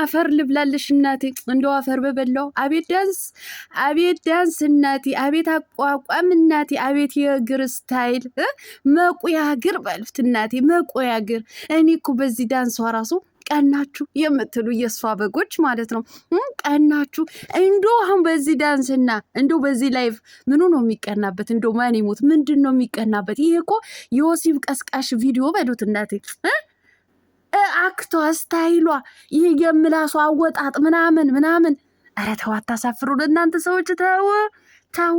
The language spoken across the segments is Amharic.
አፈር ልብላልሽ እናቴ፣ እንደው አፈር በበላው። አቤት ዳንስ እናቴ፣ አቤት አቋቋም እናቴ፣ አቤት የእግር ስታይል መቁያ እግር በሉት እናቴ፣ መቁያ እግር። እኔ እኮ በዚህ ዳንሷ ራሱ ቀናችሁ የምትሉ የእሷ በጎች ማለት ነው። ቀናችሁ እንዶ አሁን በዚህ ዳንስና እንዶ በዚህ ላይቭ ምኑ ነው የሚቀናበት? እንዶ ማን ይሞት ምንድን ነው የሚቀናበት? ይሄ እኮ የወሲብ ቀስቃሽ ቪዲዮ በሉት እናቴ። አክቷ ስታይሏ፣ ይሄ የምላሷ አወጣጥ ምናምን። ኧረ ተው አታሳፍሩን እናንተ ሰዎች፣ ተው።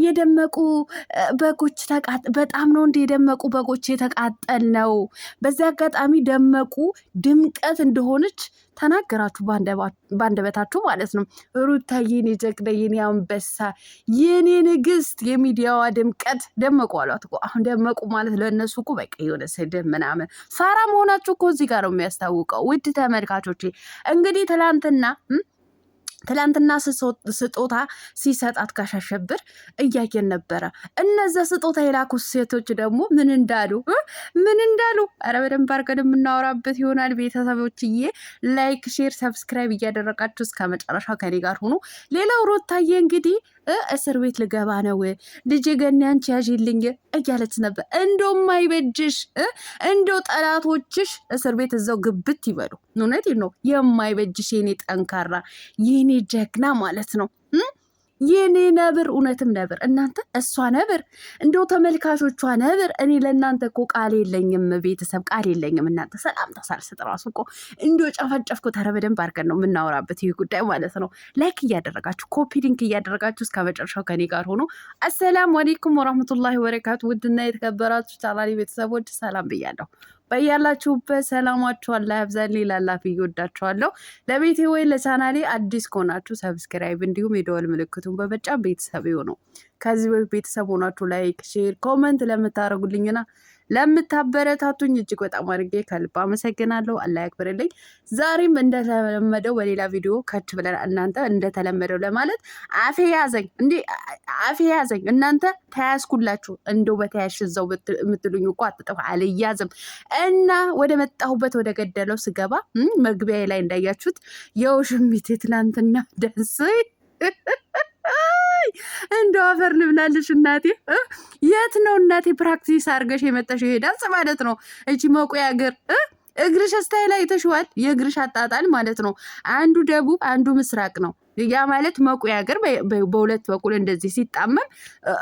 የደመቁ በጎች በጣም ነው እንደ የደመቁ በጎች የተቃጠል ነው። በዚህ አጋጣሚ ደመቁ ድምቀት እንደሆነች ተናገራችሁ ባንደበታችሁ ማለት ነው። ሩታ የኔ ጀግና፣ የኔ አንበሳ፣ የኔ ንግስት፣ የሚዲያዋ ድምቀት ደመቁ አሏት እኮ። አሁን ደመቁ ማለት ለእነሱ እኮ በቃ የሆነ ስድብ ምናምን ፋራ መሆናችሁ እኮ እዚህ ጋር ነው የሚያስታውቀው። ውድ ተመልካቾቼ እንግዲህ ትላንትና ስጦታ ሲሰጣት ጋሽ አሸብር እያየን ነበረ። እነዛ ስጦታ የላኩት ሴቶች ደግሞ ምን እንዳሉ ኧረ በደንብ አድርገን የምናወራበት ይሆናል። ቤተሰቦችዬ ላይክ፣ ሼር፣ ሰብስክራይብ እያደረጋችሁ እስከ መጨረሻው ከኔ ጋር ሆኑ። ሌላው ሩታዬ እንግዲህ እስር ቤት ልገባ ነው ልጄ ገኒ አንቺ ያዥልኝ እያለች ነበር። እንደው የማይበጅሽ እንደው ጠላቶችሽ እስር ቤት እዛው ግብት ይበሉ። እውነቴን ነው የማይበጅሽ የኔ ጠንካራ የኔ ጀግና ማለት ነው። የኔ ነብር፣ እውነትም ነብር እናንተ፣ እሷ ነብር፣ እንደው ተመልካቾቿ ነብር። እኔ ለእናንተ እኮ ቃል የለኝም ቤተሰብ፣ ቃል የለኝም። እናንተ ሰላምታ ሳልሰጥ ራሱ እኮ እንደው ጨፈጨፍኩት። ኧረ በደንብ አድርገን ነው የምናወራበት ይህ ጉዳይ ማለት ነው። ላይክ እያደረጋችሁ ኮፒ ሊንክ እያደረጋችሁ እስከ መጨረሻው ከኔ ጋር ሆኖ። አሰላሙ አለይኩም ወራህመቱላሂ ወበረካቱ። ውድና የተከበራችሁ ቻናሌ ቤተሰቦች ሰላም ብያለሁ። በያላችሁበት ሰላማችሁ አላህ ያብዛልኝ። ላላፍ እወዳችኋለሁ። ለቤቴ ወይ ለቻናሌ አዲስ ከሆናችሁ ሰብስክራይብ እንዲሁም የደወል ምልክቱን በመጫን ቤተሰብ ይሁኑ። ከዚህ ቤተሰብ ሆናችሁ ላይክ፣ ሼር፣ ኮመንት ለምታደርጉልኝና ለምታበረታቱኝ እጅግ በጣም አድርጌ ከልብ አመሰግናለሁ። አላህ ያክብርልኝ። ዛሬም እንደተለመደው በሌላ ቪዲዮ ከች ብለን እናንተ እንደተለመደው ለማለት አፌ ያዘኝ እናንተ ተያዝኩላችሁ። እንደው በተያሽ እዛው የምትሉኝ እኮ አትጠፋ አልያዝም እና ወደ መጣሁበት ወደ ገደለው ስገባ መግቢያ ላይ እንዳያችሁት የውሽሚቴ ትናንትና ደስ እንደው አፈር ልብላለሽ እናቴ። የት ነው እናቴ ፕራክቲስ አድርገሽ የመጣሽ? ይሄ ዳንስ ማለት ነው። እቺ መቁያ እግርሽ ስታይል አይተሽዋል። የእግርሽ አጣጣል ማለት ነው። አንዱ ደቡብ አንዱ ምስራቅ ነው። ያ ማለት መቁያ እግር በሁለት በኩል እንደዚህ ሲጣመም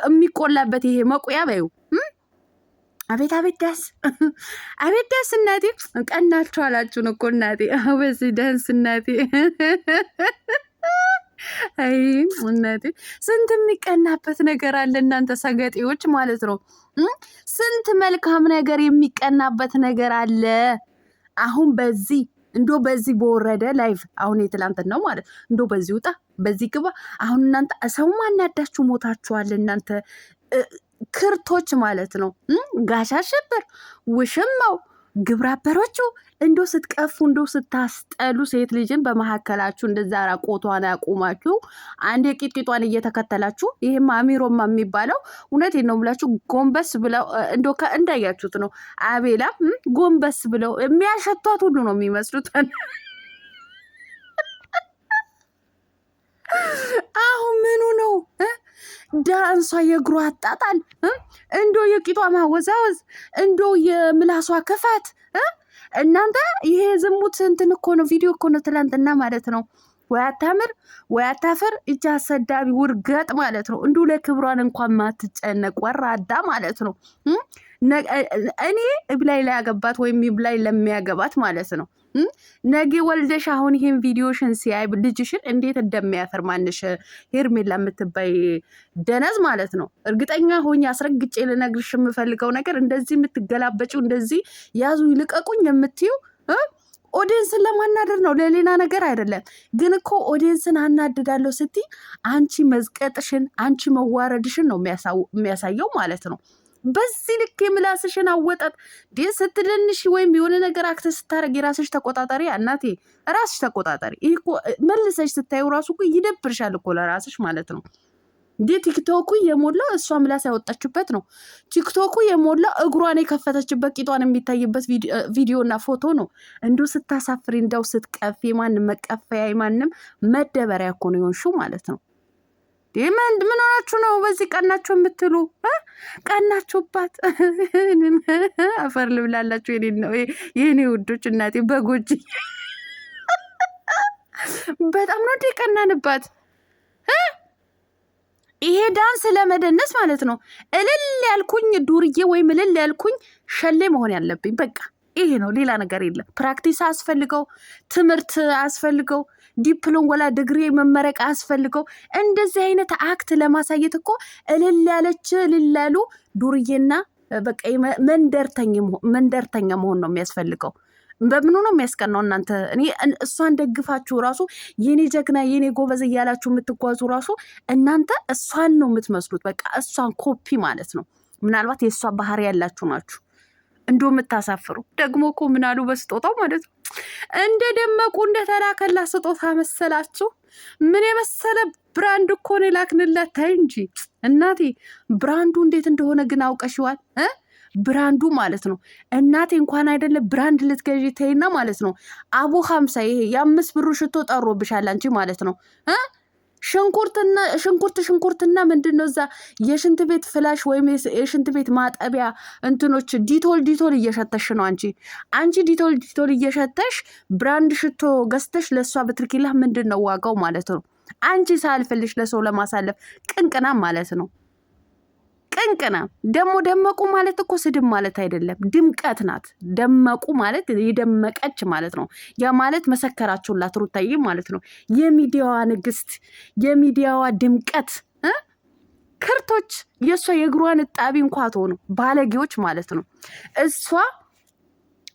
የሚቆላበት ይሄ መቁያ በዩ። አቤት ዳንስ እናቴ። ቀናችሁ አላችሁን እኮ እናቴ። በዚህ ዳንስ እናቴ አይ እናቴ ስንት የሚቀናበት ነገር አለ እናንተ ሰገጤዎች ማለት ነው። ስንት መልካም ነገር የሚቀናበት ነገር አለ። አሁን በዚህ በወረደ ላይቭ አሁን የትላንት ነው ማለት እንዶ በዚህ ውጣ በዚህ ግባ። አሁን እናንተ ሰው ማናዳችሁ ሞታችኋል እናንተ ክርቶች ማለት ነው። ጋሽ አሸብር ውሽማው ግብረ አበሮቹ እንዶ ስትቀፉ እንዶ ስታስጠሉ ሴት ልጅን በመካከላችሁ እንደዛ ራቆቷን ያቆማችሁ አንድ የቂጥቂጧን እየተከተላችሁ። ይሄም አሚሮማ የሚባለው እውነቴን ነው ብላችሁ ጎንበስ ብለው እንዶ እንዳያችሁት ነው። አቤላ ጎንበስ ብለው የሚያሸቷት ሁሉ ነው የሚመስሉት። አሁን ምኑ ነው ዳንሷ? የእግሯ አጣጣል እንዶ የቂጧ ማወዛወዝ እንዶ የምላሷ ክፋት እናንተ ይሄ ዝሙት እንትን እኮ ነው፣ ቪዲዮ እኮ ነው ትላንትና ማለት ነው። ወይ አታምር ወይ አታፈር። እጅ አሰዳቢ ውርገጥ ማለት ነው። እንዶ ለክብሯን እንኳን ማትጨነቅ ወራዳ ማለት ነው። እኔ ብላይ ላይ ያገባት ወይም ብላይ ለሚያገባት ማለት ነው። ነገ ወልደሽ አሁን ይሄን ቪዲዮሽን ሲያይ ልጅሽን እንዴት እንደሚያፈር ማንሽ ሄርሜላ የምትባይ ደነዝ ማለት ነው። እርግጠኛ ሆኜ አስረግጬ ልነግርሽ የምፈልገው ነገር እንደዚህ የምትገላበጪው እንደዚህ ያዙ ይልቀቁኝ የምትዩ ኦዲየንስን ለማናደር ነው፣ ለሌላ ነገር አይደለም። ግን እኮ ኦዲየንስን አናድዳለሁ ስትይ አንቺ መዝቀጥሽን አንቺ መዋረድሽን ነው የሚያሳየው ማለት ነው። በዚህ ልክ የምላስሽን አወጣት ስትደንሽ ወይም የሆነ ነገር አክተ ስታረግ የራስሽ ተቆጣጣሪ እናቴ፣ ራስሽ ተቆጣጣሪ። ይህ እኮ መልሰሽ ስታዩ ራሱ እኮ ይደብርሻል እኮ ለራስሽ ማለት ነው። ቲክቶኩ የሞላው እሷ ምላስ ያወጣችበት ነው። ቲክቶኩ የሞላው እግሯን የከፈተችበት ቂጧን የሚታይበት ቪዲዮና ፎቶ ነው። እንዲሁ ስታሳፍሪ፣ እንደው ስትቀፊ፣ የማንም መቀፈያ የማንም መደበሪያ እኮ ነው የሆንሽው ማለት ነው። ምን ሆናችሁ ነው በዚህ ቀናችሁ የምትሉ? ቀናችሁባት። አፈር ልብላላችሁ የኔ ውዶች፣ እናቴ በጎጂ በጣም ነው እንዴ ቀናንባት። ይሄ ዳንስ ለመደነስ ማለት ነው። እልል ያልኩኝ ዱርዬ ወይም እልል ያልኩኝ ሸሌ መሆን ያለብኝ በቃ ይሄ ነው። ሌላ ነገር የለም። ፕራክቲስ አስፈልገው፣ ትምህርት አስፈልገው፣ ዲፕሎም ወላ ድግሪ መመረቅ አስፈልገው። እንደዚህ አይነት አክት ለማሳየት እኮ እልል ያለች እልል ያሉ ዱርዬና በቃ መንደርተኛ መሆን ነው የሚያስፈልገው። በምኑ ነው የሚያስቀናው? እናንተ እኔ እሷን ደግፋችሁ ራሱ የኔ ጀግና የኔ ጎበዝ እያላችሁ የምትጓዙ ራሱ እናንተ እሷን ነው የምትመስሉት። በቃ እሷን ኮፒ ማለት ነው። ምናልባት የእሷ ባህሪ ያላችሁ ናችሁ እንዶ የምታሳፍሩ። ደግሞ እኮ ምናሉ በስጦታው ማለት ነው እንደ ደመቁ እንደተላከላ ስጦታ መሰላችሁ? ምን የመሰለ ብራንድ እኮ ነው የላክንላት። ታይ እንጂ እናቴ ብራንዱ እንዴት እንደሆነ ግን አውቀሽዋል? ብራንዱ ማለት ነው እናቴ እንኳን አይደለም ብራንድ ልትገዢ ተይና ማለት ነው አቡ 50 ይሄ የ5 ብሩ ሽቶ ጠሮብሻል አንቺ ማለት ነው። ሽንኩርትና ምንድነው እዛ የሽንት ቤት ፍላሽ ወይም የሽንት ቤት ማጠቢያ እንትኖች ዲቶል እየሸተሽ ነው አንቺ ዲቶል እየሸተሽ ብራንድ ሽቶ ገዝተሽ ለእሷ ብትርኪላ ምንድነው ዋጋው ማለት ነው? አንቺ ሳልፈልሽ ለሰው ለማሳለፍ ቅንቅና ማለት ነው። ቅንቅና ደግሞ ደመቁ ማለት እኮ ስድብ ማለት አይደለም፣ ድምቀት ናት። ደመቁ ማለት የደመቀች ማለት ነው። ያ ማለት መሰከራችሁላት ሩታዬ ማለት ነው። የሚዲያዋ ንግስት፣ የሚዲያዋ ድምቀት። ክርቶች የእሷ የእግሯን እጣቢ እንኳ ትሆኑ ባለጌዎች ማለት ነው። እሷ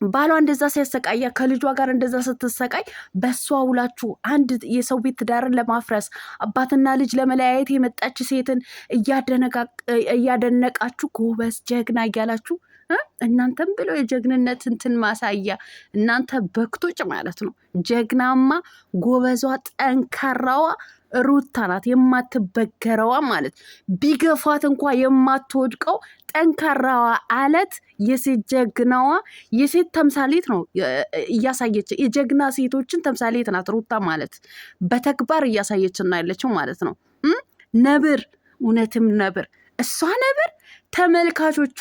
ባሏ እንደዛ ሲያሰቃያ ከልጇ ጋር እንደዛ ስትሰቃይ በሷ ውላችሁ አንድ የሰው ቤት ትዳርን ለማፍረስ አባትና ልጅ ለመለያየት የመጣች ሴትን እያደነቃችሁ ጎበዝ ጀግና እያላችሁ እናንተም ብለው የጀግንነት እንትን ማሳያ እናንተ በክቶች ማለት ነው። ጀግናማ ጎበዟ ጠንካራዋ ሩታ ናት፣ የማትበገረዋ ማለት ቢገፋት እንኳ የማትወድቀው ጠንካራዋ አለት የሴት ጀግናዋ የሴት ተምሳሌት ነው እያሳየች የጀግና ሴቶችን ተምሳሌት ናት ሩታ ማለት በተግባር እያሳየች እና ያለችው ማለት ነው። ነብር፣ እውነትም ነብር፣ እሷ ነብር፣ ተመልካቾቿ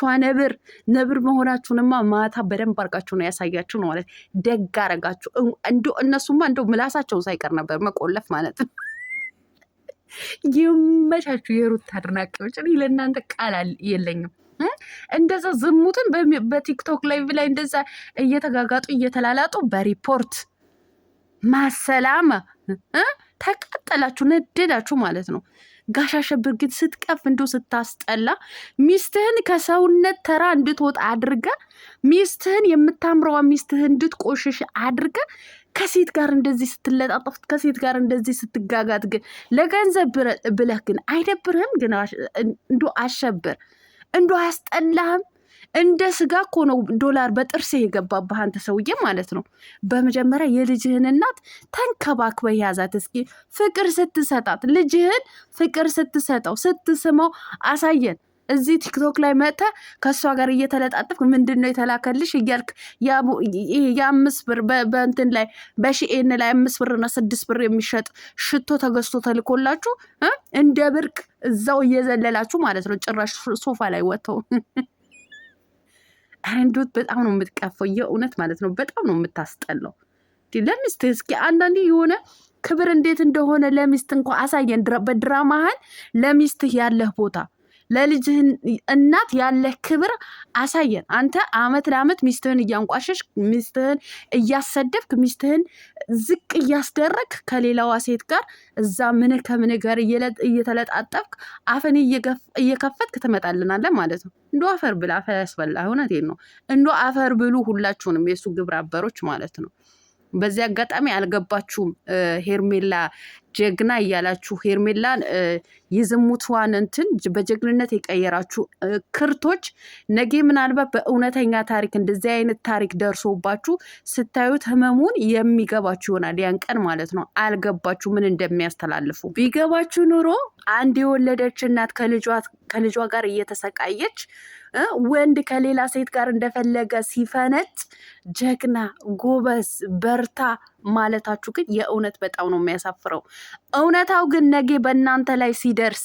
ነብር መሆናችሁንማ ማታ በደንብ አርጋችሁ ነው ያሳያችሁ ነው ማለት ደግ አረጋችሁ። እነሱማ እንደው ምላሳቸውን ሳይቀር ነበር መቆለፍ ማለት ነው። ይመቻችሁ የሩታ አድናቂዎች። እኔ ለእናንተ ቃል የለኝም። እንደዛ ዝሙትን በቲክቶክ ላይቭ ላይ እንደዛ እየተጋጋጡ እየተላላጡ በሪፖርት ማሰላማ ተቃጠላችሁ፣ ነደዳችሁ ማለት ነው። ጋሽ አሸብር ግን ስትቀፍ እንዲሁ ስታስጠላ፣ ሚስትህን ከሰውነት ተራ እንድትወጣ አድርገ፣ ሚስትህን የምታምረዋ ሚስትህን እንድትቆሽሽ አድርገ ከሴት ጋር እንደዚህ ስትለጣጠፍ፣ ከሴት ጋር እንደዚህ ስትጋጋት ግን ለገንዘብ ብለህ ግን አይደብርህም? ግን እንዶ አሸብር እንዶ አያስጠላህም? እንደ ስጋ እኮ ነው ዶላር በጥርሴ የገባብህ አንተ ሰውዬ ማለት ነው። በመጀመሪያ የልጅህን እናት ተንከባክበህ ያዛት። እስኪ ፍቅር ስትሰጣት ልጅህን ፍቅር ስትሰጠው ስትስመው አሳየን። እዚህ ቲክቶክ ላይ መጥተህ ከእሷ ጋር እየተለጣጠፍክ ምንድን ነው የተላከልሽ እያልክ የ5 ብር በእንትን ላይ በሺኤን ላይ 5 ብርና 6 ብር የሚሸጥ ሽቶ ተገዝቶ ተልኮላችሁ እንደ ብርቅ እዛው እየዘለላችሁ ማለት ነው። ጭራሽ ሶፋ ላይ ወጥተው እንዶት በጣም ነው የምትቀፈው የእውነት ማለት ነው። በጣም ነው የምታስጠላው። ለሚስትህ እስኪ አንዳንዴ የሆነ ክብር እንዴት እንደሆነ ለሚስት እንኳ አሳየን። በድራማህን ለሚስትህ ያለህ ቦታ ለልጅህን እናት ያለህ ክብር አሳየን። አንተ አመት ለአመት ሚስትህን እያንቋሸሽ፣ ሚስትህን እያሰደብክ፣ ሚስትህን ዝቅ እያስደረግ ከሌላዋ ሴት ጋር እዛ ምን ከምን ጋር እየተለጣጠፍክ አፈን እየከፈትክ ትመጣልናለህ ማለት ነው። እንዶ አፈር ብላ አፈር ያስበላ። እውነቴን ነው። እንዶ አፈር ብሉ ሁላችሁንም የሱ ግብረ አበሮች ማለት ነው። በዚህ አጋጣሚ አልገባችሁም ሄርሜላ ጀግና እያላችሁ ሄርሜላን የዝሙቷን እንትን በጀግንነት የቀየራችሁ ክርቶች ነገ ምናልባት በእውነተኛ ታሪክ እንደዚህ አይነት ታሪክ ደርሶባችሁ ስታዩት ህመሙን የሚገባችሁ ይሆናል። ያን ቀን ማለት ነው። አልገባችሁ ምን እንደሚያስተላልፉ። ቢገባችሁ ኑሮ አንድ የወለደች እናት ከልጇ ጋር እየተሰቃየች ወንድ ከሌላ ሴት ጋር እንደፈለገ ሲፈነጭ ጀግና ጎበዝ በርታ ማለታችሁ ግን የእውነት በጣም ነው የሚያሳፍረው። እውነታው ግን ነገ በእናንተ ላይ ሲደርስ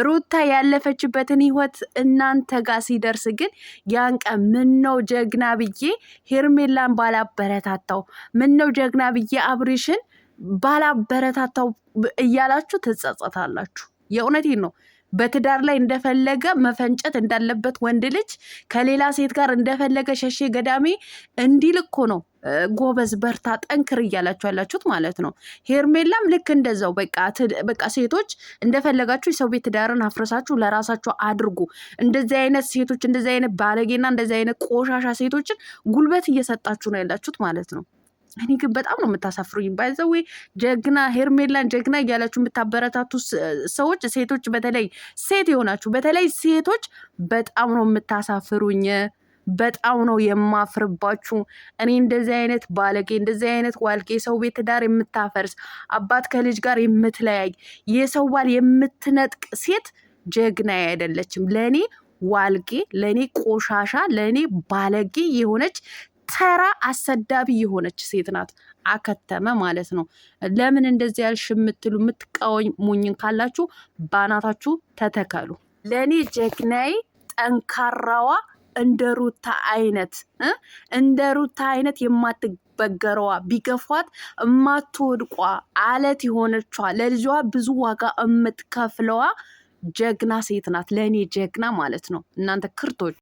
ሩታ ያለፈችበትን ህይወት እናንተ ጋር ሲደርስ ግን ያን ቀን ምነው ጀግና ብዬ ሄርሜላን ባላበረታታው፣ ምነው ጀግና ብዬ አብሪሽን ባላበረታታው እያላችሁ ትጸጸታላችሁ። የእውነቴን ነው። በትዳር ላይ እንደፈለገ መፈንጨት እንዳለበት ወንድ ልጅ ከሌላ ሴት ጋር እንደፈለገ ሸሼ ገዳሜ እንዲል እኮ ነው ጎበዝ በርታ ጠንክር እያላችሁ ያላችሁት ማለት ነው። ሄርሜላም ልክ እንደዛው በቃ ሴቶች እንደፈለጋችሁ የሰው ቤት ትዳርን አፍረሳችሁ ለራሳችሁ አድርጉ። እንደዚህ አይነት ሴቶች እንደዚህ አይነት ባለጌና እንደዚህ አይነት ቆሻሻ ሴቶችን ጉልበት እየሰጣችሁ ነው ያላችሁት ማለት ነው። እኔ ግን በጣም ነው የምታሳፍሩኝ። ባይዘዌ ጀግና ሄርሜላን ጀግና እያላችሁ የምታበረታቱ ሰዎች ሴቶች፣ በተለይ ሴት የሆናችሁ በተለይ ሴቶች በጣም ነው የምታሳፍሩኝ። በጣም ነው የማፍርባችሁ። እኔ እንደዚህ አይነት ባለጌ እንደዚህ አይነት ዋልጌ የሰው ቤት ትዳር የምታፈርስ አባት ከልጅ ጋር የምትለያይ የሰው ባል የምትነጥቅ ሴት ጀግና አይደለችም። ለእኔ ዋልጌ፣ ለእኔ ቆሻሻ፣ ለእኔ ባለጌ የሆነች ተራ አሰዳቢ የሆነች ሴት ናት። አከተመ ማለት ነው። ለምን እንደዚህ ያልሽ የምትሉ የምትቃወሙኝን ካላችሁ ባናታችሁ ተተከሉ። ለእኔ ጀግናዬ ጠንካራዋ እንደ ሩታ አይነት የማትበገረዋ ቢገፏት እማትወድቋ አለት የሆነቿ ለልጇ ብዙ ዋጋ የምትከፍለዋ ጀግና ሴት ናት። ለእኔ ጀግና ማለት ነው። እናንተ ክርቶች